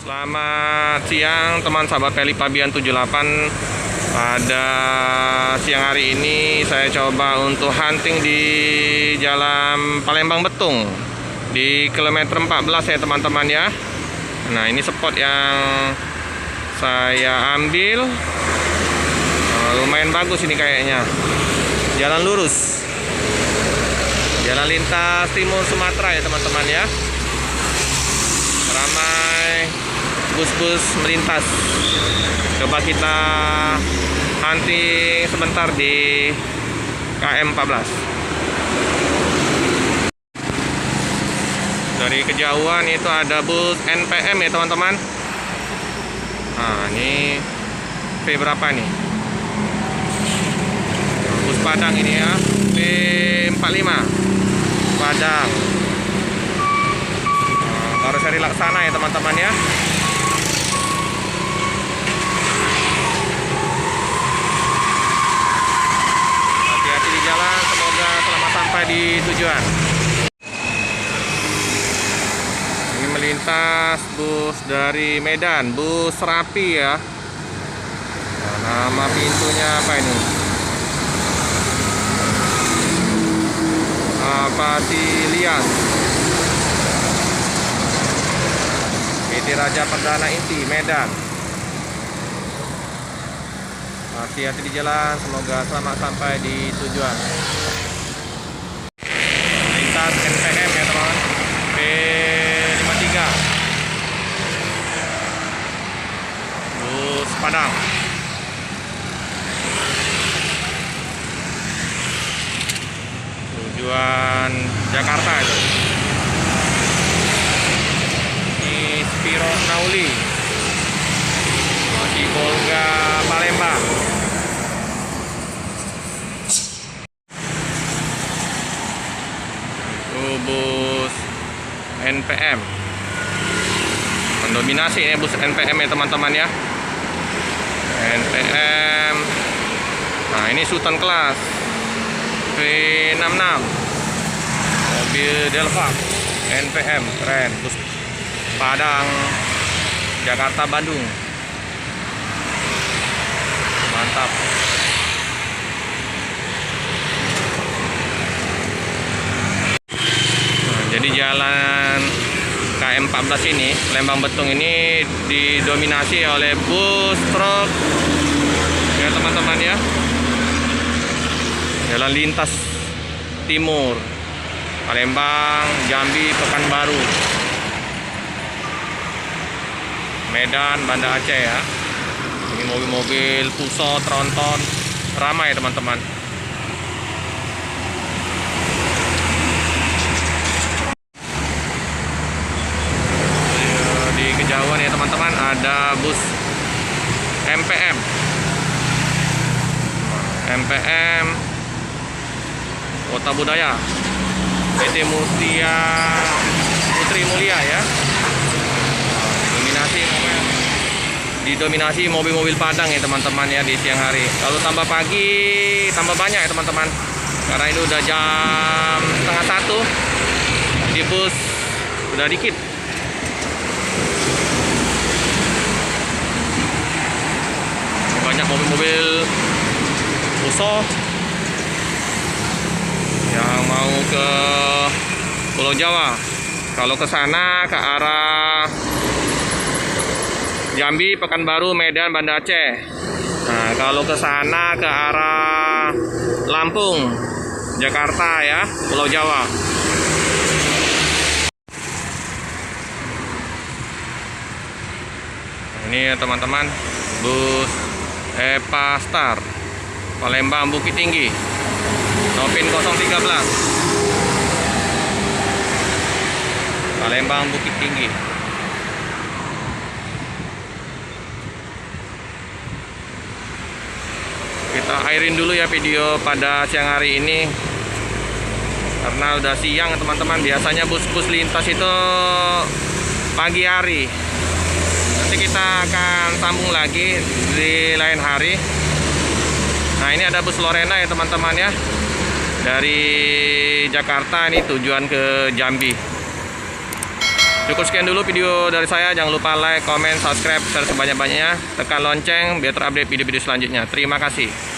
Selamat siang teman sahabat Peli Pabian 78. Pada siang hari ini saya coba untuk hunting di Jalan Palembang Betung di kilometer 14 ya teman-teman ya. Nah, ini spot yang saya ambil. Lumayan bagus ini kayaknya. Jalan lurus, jalan lintas timur Sumatera ya teman-teman ya. Ramai bus-bus melintas. Coba kita hunting sebentar di KM 14. Dari kejauhan itu ada bus NPM ya teman-teman. Nah, ini V berapa nih? Bus Padang ini ya, V45 Padang. Baru seri Laksana ya teman-teman ya. Hati-hati di jalan, semoga selamat sampai di tujuan. Ini melintas bus dari Medan, bus Rapi ya. Nah, nama pintunya apa ini? Pasilias. PT Raja Perdana Inti Medan. Hati-hati di jalan, semoga selamat sampai di tujuan. Lintas NPM ya teman, P53 bus Padang. Tujuan Jakarta itu. Spiro Nauli di Volga Palembang. Itu bus NPM mendominasi ini bus NPM ya teman-teman ya. NPM. Nah, ini Sultan kelas V66 mobil Delva NPM, keren. Bus Padang, Jakarta, Bandung. Mantap. Nah, jadi jalan KM 14 ini, Palembang Betung ini didominasi oleh bus truk ya teman-teman ya. Jalan lintas timur Palembang, Jambi, Pekanbaru, Medan, Banda Aceh ya. Ini mobil-mobil Fuso, tronton, ramai teman-teman. Di kejauhan ya teman-teman ada bus MPM. MPM Kota Budaya, PT Mutia Putri Mulia ya. Didominasi mobil-mobil Padang ya teman-teman ya di siang hari. Kalau tambah pagi tambah banyak ya teman-teman, karena ini udah jam setengah 1. Di bus udah dikit. Banyak mobil-mobil Fuso yang mau ke Pulau Jawa. Kalau ke sana ke arah Jambi, Pekanbaru, Medan, Banda Aceh. Nah, kalau ke sana ke arah Lampung, Jakarta ya, Pulau Jawa. Ini ya teman-teman, bus Epa Star Palembang Bukit Tinggi, Nopin 013 Palembang Bukit Tinggi. Kita airin dulu ya video pada siang hari ini, karena udah siang teman-teman. Biasanya bus-bus lintas itu pagi hari. Nanti kita akan sambung lagi di lain hari. Nah, ini ada bus Lorena ya teman-teman ya, dari Jakarta ini tujuan ke Jambi. Cukup sekian dulu video dari saya. Jangan lupa like, comment, subscribe, share sebanyak-banyaknya. Tekan lonceng biar terupdate video-video selanjutnya. Terima kasih.